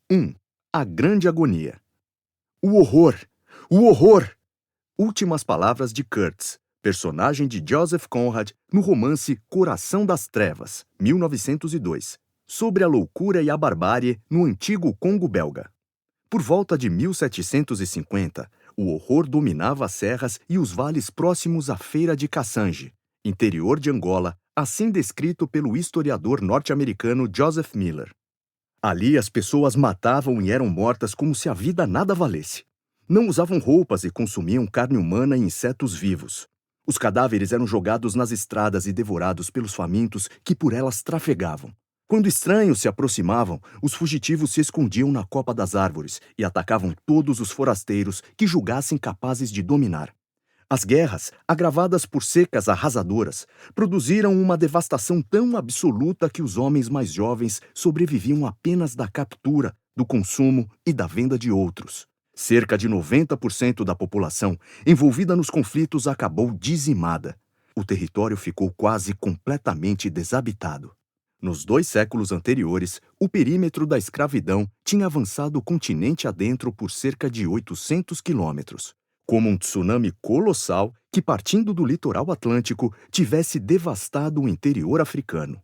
1. A Grande Agonia. O horror! O horror! Últimas palavras de Kurtz, personagem de Joseph Conrad no romance Coração das Trevas, 1902, sobre a loucura e a barbárie no antigo Congo belga. Por volta de 1750, o horror dominava as serras e os vales próximos à Feira de Kassange, interior de Angola, assim descrito pelo historiador norte-americano Joseph Miller. Ali as pessoas matavam e eram mortas como se a vida nada valesse. Não usavam roupas e consumiam carne humana e insetos vivos. Os cadáveres eram jogados nas estradas e devorados pelos famintos que por elas trafegavam. Quando estranhos se aproximavam, os fugitivos se escondiam na copa das árvores e atacavam todos os forasteiros que julgassem capazes de dominar. As guerras, agravadas por secas arrasadoras, produziram uma devastação tão absoluta que os homens mais jovens sobreviviam apenas da captura, do consumo e da venda de outros. Cerca de 90% da população envolvida nos conflitos acabou dizimada. O território ficou quase completamente desabitado. Nos 2 séculos anteriores, o perímetro da escravidão tinha avançado o continente adentro por cerca de 800 quilômetros. Como um tsunami colossal que, partindo do litoral atlântico, tivesse devastado o interior africano.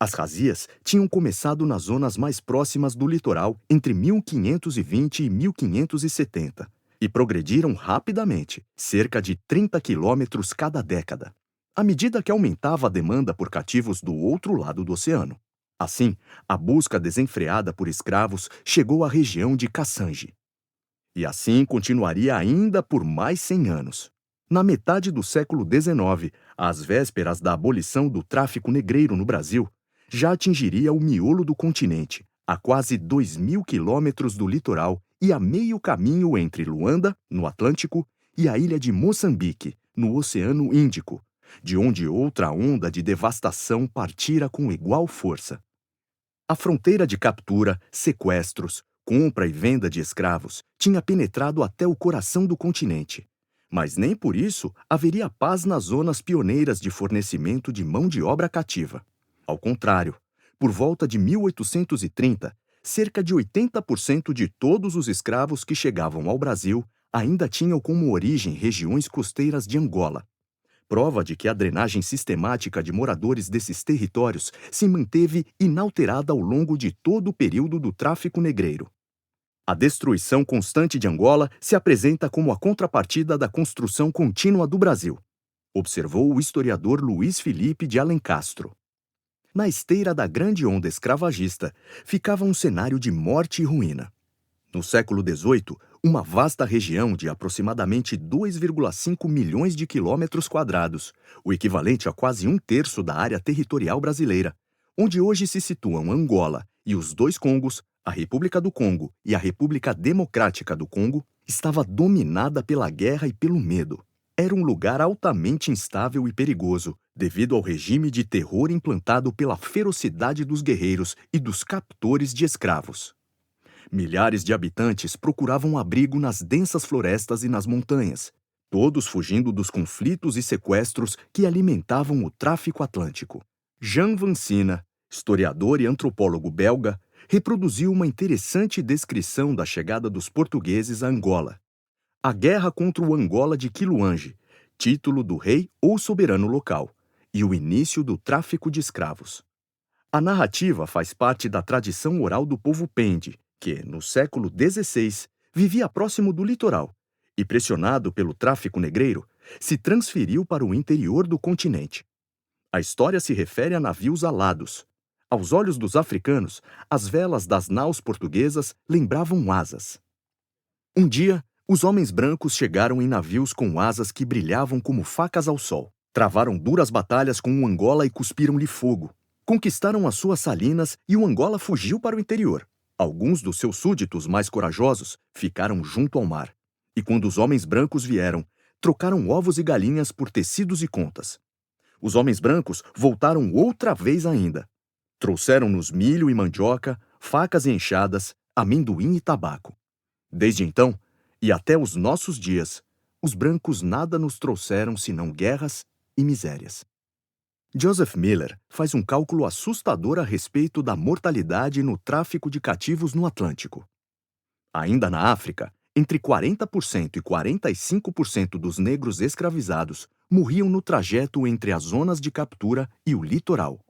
As razias tinham começado nas zonas mais próximas do litoral entre 1520 e 1570 e progrediram rapidamente, cerca de 30 quilômetros cada década, à medida que aumentava a demanda por cativos do outro lado do oceano. Assim, a busca desenfreada por escravos chegou à região de Kassange. E assim continuaria ainda por mais 100 anos. Na metade do século XIX, às vésperas da abolição do tráfico negreiro no Brasil, já atingiria o miolo do continente, a quase 2.000 quilômetros do litoral e a meio caminho entre Luanda, no Atlântico, e a ilha de Moçambique, no Oceano Índico, de onde outra onda de devastação partira com igual força. A fronteira de captura, sequestros, compra e venda de escravos tinha penetrado até o coração do continente. Mas nem por isso haveria paz nas zonas pioneiras de fornecimento de mão de obra cativa. Ao contrário, por volta de 1830, cerca de 80% de todos os escravos que chegavam ao Brasil ainda tinham como origem regiões costeiras de Angola. Prova de que a drenagem sistemática de moradores desses territórios se manteve inalterada ao longo de todo o período do tráfico negreiro. A destruição constante de Angola se apresenta como a contrapartida da construção contínua do Brasil, observou o historiador Luiz Felipe de Alencastro. Na esteira da grande onda escravagista, ficava um cenário de morte e ruína. No século XVIII, uma vasta região de aproximadamente 2,5 milhões de quilômetros quadrados, o equivalente a quase 1/3 da área territorial brasileira, onde hoje se situam Angola e os 2 Congos, a República do Congo e a República Democrática do Congo, estava dominada pela guerra e pelo medo. Era um lugar altamente instável e perigoso, devido ao regime de terror implantado pela ferocidade dos guerreiros e dos captores de escravos. Milhares de habitantes procuravam abrigo nas densas florestas e nas montanhas, todos fugindo dos conflitos e sequestros que alimentavam o tráfico atlântico. Jean Vancina, historiador e antropólogo belga, reproduziu uma interessante descrição da chegada dos portugueses a Angola. A guerra contra o Angola de Quiluange, título do rei ou soberano local, e o início do tráfico de escravos. A narrativa faz parte da tradição oral do povo Pende, que, no século XVI, vivia próximo do litoral e, pressionado pelo tráfico negreiro, se transferiu para o interior do continente. A história se refere a navios alados. Aos olhos dos africanos, as velas das naus portuguesas lembravam asas. Um dia, os homens brancos chegaram em navios com asas que brilhavam como facas ao sol. Travaram duras batalhas com o Angola e cuspiram-lhe fogo. Conquistaram as suas salinas e o Angola fugiu para o interior. Alguns dos seus súditos mais corajosos ficaram junto ao mar. E quando os homens brancos vieram, trocaram ovos e galinhas por tecidos e contas. Os homens brancos voltaram outra vez ainda. Trouxeram-nos milho e mandioca, facas e enxadas, amendoim e tabaco. Desde então, e até os nossos dias, os brancos nada nos trouxeram senão guerras e misérias. Joseph Miller faz um cálculo assustador a respeito da mortalidade no tráfico de cativos no Atlântico. Ainda na África, entre 40% e 45% dos negros escravizados morriam no trajeto entre as zonas de captura e o litoral.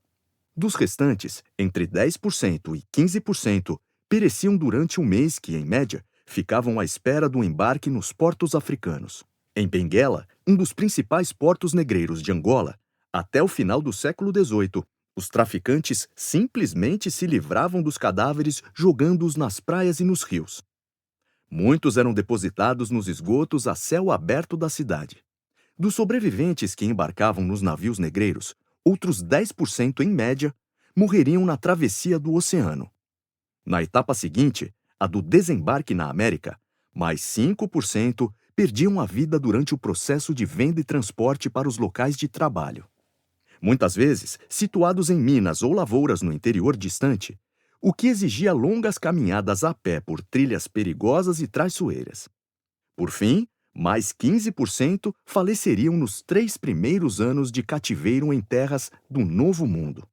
Dos restantes, entre 10% e 15% pereciam durante um mês que, em média, ficavam à espera do embarque nos portos africanos. Em Benguela, um dos principais portos negreiros de Angola, até o final do século XVIII, os traficantes simplesmente se livravam dos cadáveres jogando-os nas praias e nos rios. Muitos eram depositados nos esgotos a céu aberto da cidade. Dos sobreviventes que embarcavam nos navios negreiros, outros 10% em média morreriam na travessia do oceano. Na etapa seguinte, a do desembarque na América, mais 5% perdiam a vida durante o processo de venda e transporte para os locais de trabalho. Muitas vezes, situados em minas ou lavouras no interior distante, o que exigia longas caminhadas a pé por trilhas perigosas e traiçoeiras. Por fim, mais 15% faleceriam nos 3 primeiros anos de cativeiro em terras do Novo Mundo.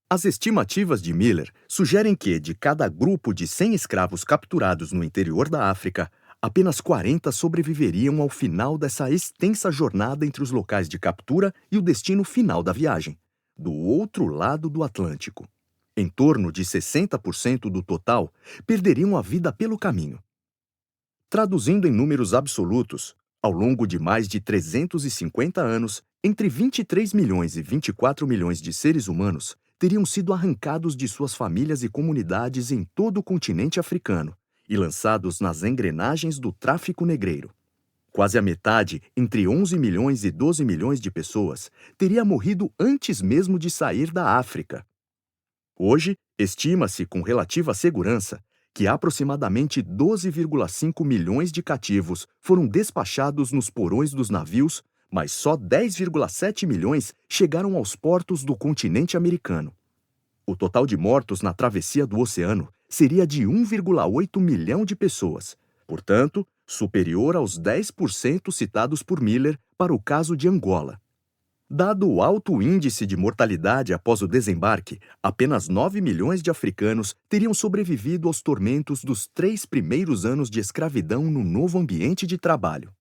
As estimativas de Miller sugerem que, de cada grupo de 100 escravos capturados no interior da África, apenas 40 sobreviveriam ao final dessa extensa jornada entre os locais de captura e o destino final da viagem, do outro lado do Atlântico. Em torno de 60% do total perderiam a vida pelo caminho. Traduzindo em números absolutos, ao longo de mais de 350 anos, entre 23 milhões e 24 milhões de seres humanos teriam sido arrancados de suas famílias e comunidades em todo o continente africano e lançados nas engrenagens do tráfico negreiro. Quase a metade, entre 11 milhões e 12 milhões de pessoas, teria morrido antes mesmo de sair da África. Hoje, estima-se com relativa segurança que aproximadamente 12,5 milhões de cativos foram despachados nos porões dos navios, mas só 10,7 milhões chegaram aos portos do continente americano. O total de mortos na travessia do oceano seria de 1,8 milhão de pessoas, portanto, superior aos 10% citados por Miller para o caso de Angola. Dado o alto índice de mortalidade após o desembarque, apenas 9 milhões de africanos teriam sobrevivido aos tormentos dos 3 primeiros anos de escravidão no novo ambiente de trabalho.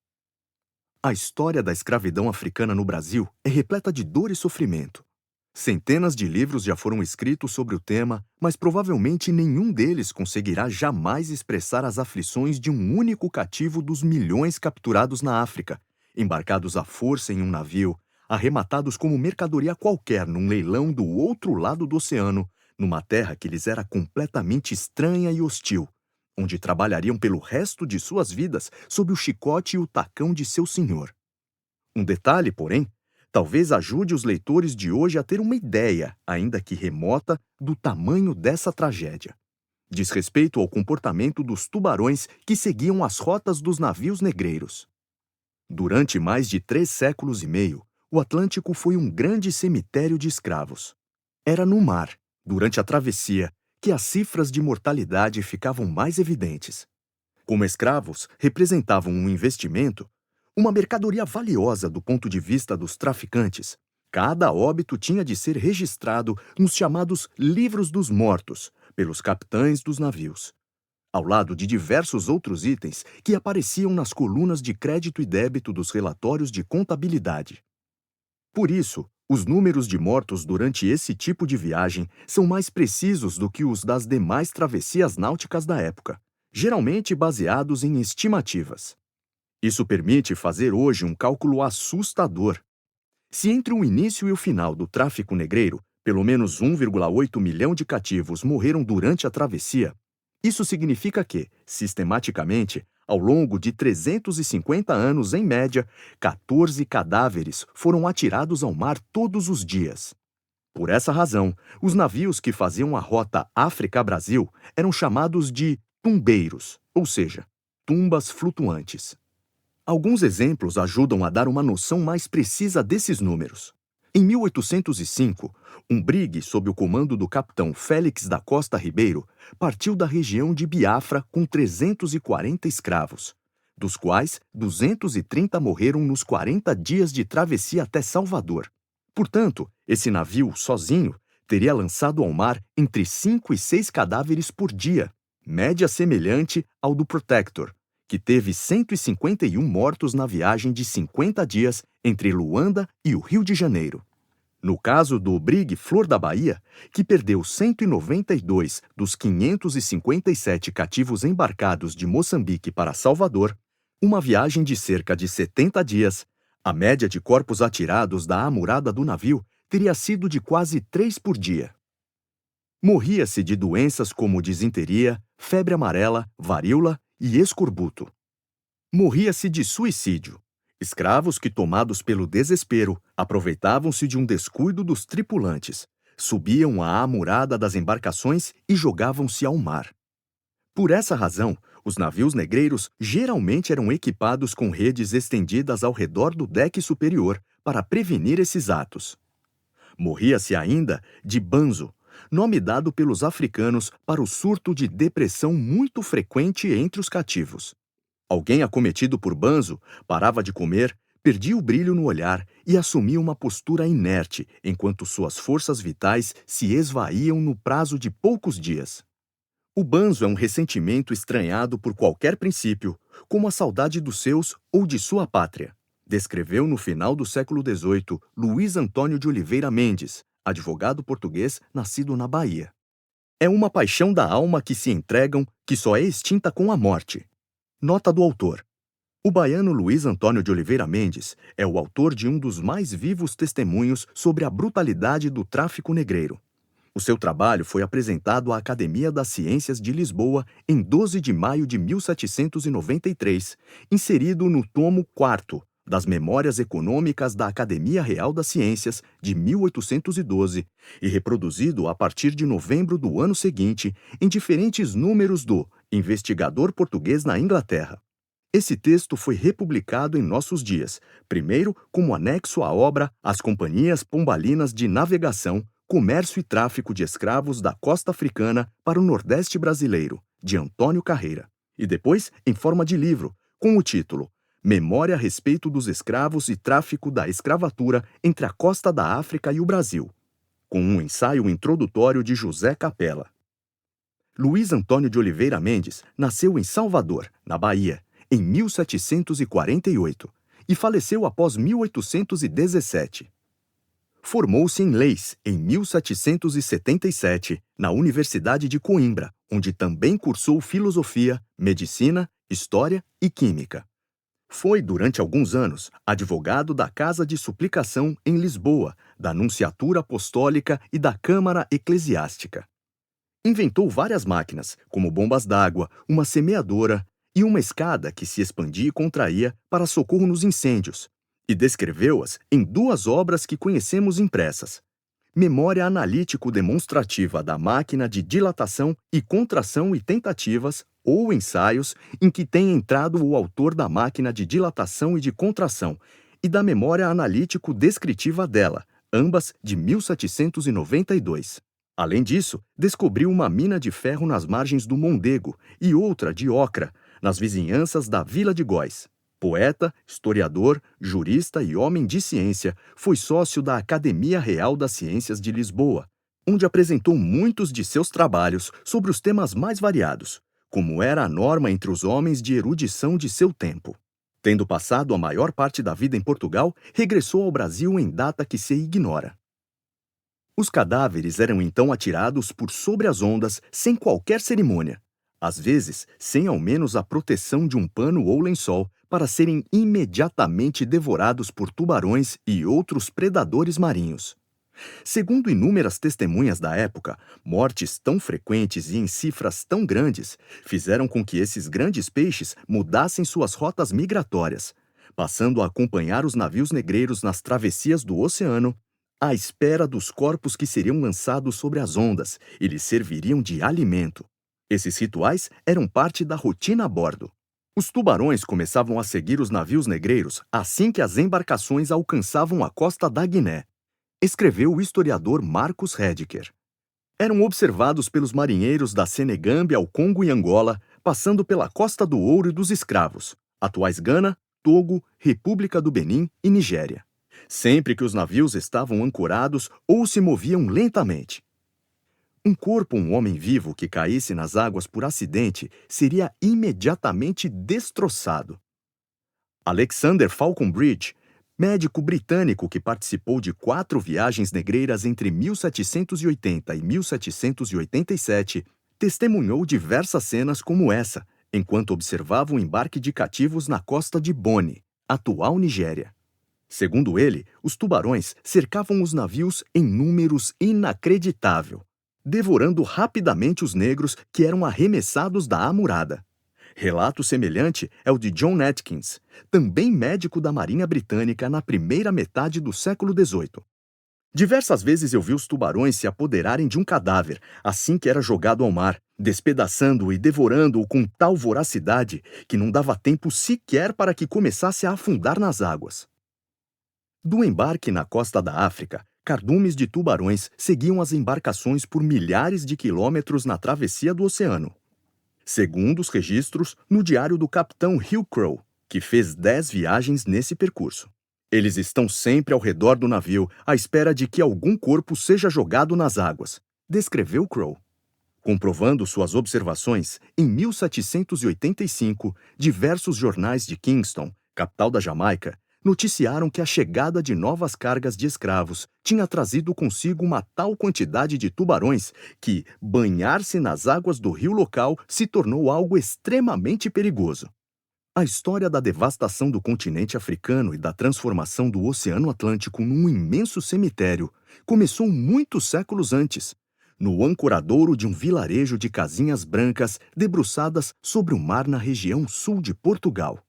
A história da escravidão africana no Brasil é repleta de dor e sofrimento. Centenas de livros já foram escritos sobre o tema, mas provavelmente nenhum deles conseguirá jamais expressar as aflições de um único cativo dos milhões capturados na África, embarcados à força em um navio, arrematados como mercadoria qualquer num leilão do outro lado do oceano, numa terra que lhes era completamente estranha e hostil, onde trabalhariam pelo resto de suas vidas sob o chicote e o tacão de seu senhor. Um detalhe, porém, talvez ajude os leitores de hoje a ter uma ideia, ainda que remota, do tamanho dessa tragédia. Diz respeito ao comportamento dos tubarões que seguiam as rotas dos navios negreiros. Durante mais de 3 séculos e meio, o Atlântico foi um grande cemitério de escravos. Era no mar, durante a travessia, que as cifras de mortalidade ficavam mais evidentes. Como escravos representavam um investimento, uma mercadoria valiosa do ponto de vista dos traficantes, cada óbito tinha de ser registrado nos chamados Livros dos Mortos, pelos capitães dos navios, ao lado de diversos outros itens que apareciam nas colunas de crédito e débito dos relatórios de contabilidade. Por isso, os números de mortos durante esse tipo de viagem são mais precisos do que os das demais travessias náuticas da época, geralmente baseados em estimativas. Isso permite fazer hoje um cálculo assustador. Se entre o início e o final do tráfico negreiro, pelo menos 1,8 milhão de cativos morreram durante a travessia, isso significa que, sistematicamente, ao longo de 350 anos em média, 14 cadáveres foram atirados ao mar todos os dias. Por essa razão, os navios que faziam a rota África-Brasil eram chamados de tumbeiros, ou seja, tumbas flutuantes. Alguns exemplos ajudam a dar uma noção mais precisa desses números. Em 1805, um brigue sob o comando do capitão Félix da Costa Ribeiro partiu da região de Biafra com 340 escravos, dos quais 230 morreram nos 40 dias de travessia até Salvador. Portanto, esse navio, sozinho, teria lançado ao mar entre 5 e 6 cadáveres por dia, média semelhante ao do Protector, que teve 151 mortos na viagem de 50 dias entre Luanda e o Rio de Janeiro. No caso do Brig Flor da Bahia, que perdeu 192 dos 557 cativos embarcados de Moçambique para Salvador, uma viagem de cerca de 70 dias, a média de corpos atirados da amurada do navio teria sido de quase 3 por dia. Morria-se de doenças como disenteria, febre amarela, varíola e escorbuto. Morria-se de suicídio. Escravos que, tomados pelo desespero, aproveitavam-se de um descuido dos tripulantes, subiam à amurada das embarcações e jogavam-se ao mar. Por essa razão, os navios negreiros geralmente eram equipados com redes estendidas ao redor do deck superior para prevenir esses atos. Morria-se ainda de banzo, nome dado pelos africanos para o surto de depressão muito frequente entre os cativos. Alguém acometido por banzo parava de comer, perdia o brilho no olhar e assumia uma postura inerte, enquanto suas forças vitais se esvaíam no prazo de poucos dias. O banzo é um ressentimento estranhado por qualquer princípio, como a saudade dos seus ou de sua pátria, descreveu no final do século XVIII Luís Antônio de Oliveira Mendes, advogado português nascido na Bahia. É uma paixão da alma que se entregam, que só é extinta com a morte. Nota do autor. O baiano Luís Antônio de Oliveira Mendes é o autor de um dos mais vivos testemunhos sobre a brutalidade do tráfico negreiro. O seu trabalho foi apresentado à Academia das Ciências de Lisboa em 12 de maio de 1793, inserido no tomo 4 das Memórias Econômicas da Academia Real das Ciências de 1812 e reproduzido a partir de novembro do ano seguinte em diferentes números do Investigador Português na Inglaterra. Esse texto foi republicado em nossos dias, primeiro como anexo à obra As Companhias Pombalinas de Navegação, Comércio e Tráfico de Escravos da Costa Africana para o Nordeste Brasileiro, de Antônio Carreira, e depois em forma de livro, com o título Memória a respeito dos escravos e tráfico da escravatura entre a costa da África e o Brasil, com um ensaio introdutório de José Capella. Luís Antônio de Oliveira Mendes nasceu em Salvador, na Bahia, em 1748, e faleceu após 1817. Formou-se em leis em 1777 na Universidade de Coimbra, onde também cursou filosofia, medicina, história e química. Foi, durante alguns anos, advogado da Casa de Suplicação em Lisboa, da Nunciatura Apostólica e da Câmara Eclesiástica. Inventou várias máquinas, como bombas d'água, uma semeadora e uma escada que se expandia e contraía para socorro nos incêndios, e descreveu-as em 2 obras que conhecemos impressas: Memória Analítico-Demonstrativa da Máquina de Dilatação e Contração e Tentativas, ou Ensaios, em que tem entrado o autor da máquina de dilatação e de contração, e da Memória Analítico-Descritiva dela, ambas de 1792. Além disso, descobriu uma mina de ferro nas margens do Mondego e outra de Ocra, nas vizinhanças da Vila de Góis. Poeta, historiador, jurista e homem de ciência, foi sócio da Academia Real das Ciências de Lisboa, onde apresentou muitos de seus trabalhos sobre os temas mais variados, como era a norma entre os homens de erudição de seu tempo. Tendo passado a maior parte da vida em Portugal, regressou ao Brasil em data que se ignora. Os cadáveres eram então atirados por sobre as ondas sem qualquer cerimônia, às vezes sem ao menos a proteção de um pano ou lençol, para serem imediatamente devorados por tubarões e outros predadores marinhos. Segundo inúmeras testemunhas da época, mortes tão frequentes e em cifras tão grandes fizeram com que esses grandes peixes mudassem suas rotas migratórias, passando a acompanhar os navios negreiros nas travessias do oceano, à espera dos corpos que seriam lançados sobre as ondas e lhes serviriam de alimento. Esses rituais eram parte da rotina a bordo. Os tubarões começavam a seguir os navios negreiros assim que as embarcações alcançavam a costa da Guiné, escreveu o historiador Marcos Rediker. Eram observados pelos marinheiros da Senegâmbia ao Congo e Angola, passando pela Costa do Ouro e dos Escravos, atuais Gana, Togo, República do Benin e Nigéria. sempre que os navios estavam ancorados ou se moviam lentamente. Um corpo, um homem vivo que caísse nas águas por acidente seria imediatamente destroçado. Alexander Falconbridge, médico britânico que participou de 4 viagens negreiras entre 1780 e 1787, testemunhou diversas cenas como essa, enquanto observava o embarque de cativos na costa de Boni, atual Nigéria. Segundo ele, os tubarões cercavam os navios em números inacreditáveis, devorando rapidamente os negros que eram arremessados da amurada. Relato semelhante é o de John Atkins, também médico da Marinha Britânica na primeira metade do século XVIII. Diversas vezes eu vi os tubarões se apoderarem de um cadáver assim que era jogado ao mar, despedaçando-o e devorando-o com tal voracidade que não dava tempo sequer para que começasse a afundar nas águas. Do embarque na costa da África, cardumes de tubarões seguiam as embarcações por milhares de quilômetros na travessia do oceano. Segundo os registros no diário do capitão Hugh Crow, que fez 10 viagens nesse percurso. Eles estão sempre ao redor do navio, à espera de que algum corpo seja jogado nas águas, descreveu Crow. Comprovando suas observações, em 1785, diversos jornais de Kingston, capital da Jamaica, noticiaram que a chegada de novas cargas de escravos tinha trazido consigo uma tal quantidade de tubarões que banhar-se nas águas do rio local se tornou algo extremamente perigoso. A história da devastação do continente africano e da transformação do Oceano Atlântico num imenso cemitério começou muitos séculos antes, no ancoradouro de um vilarejo de casinhas brancas debruçadas sobre o mar na região sul de Portugal.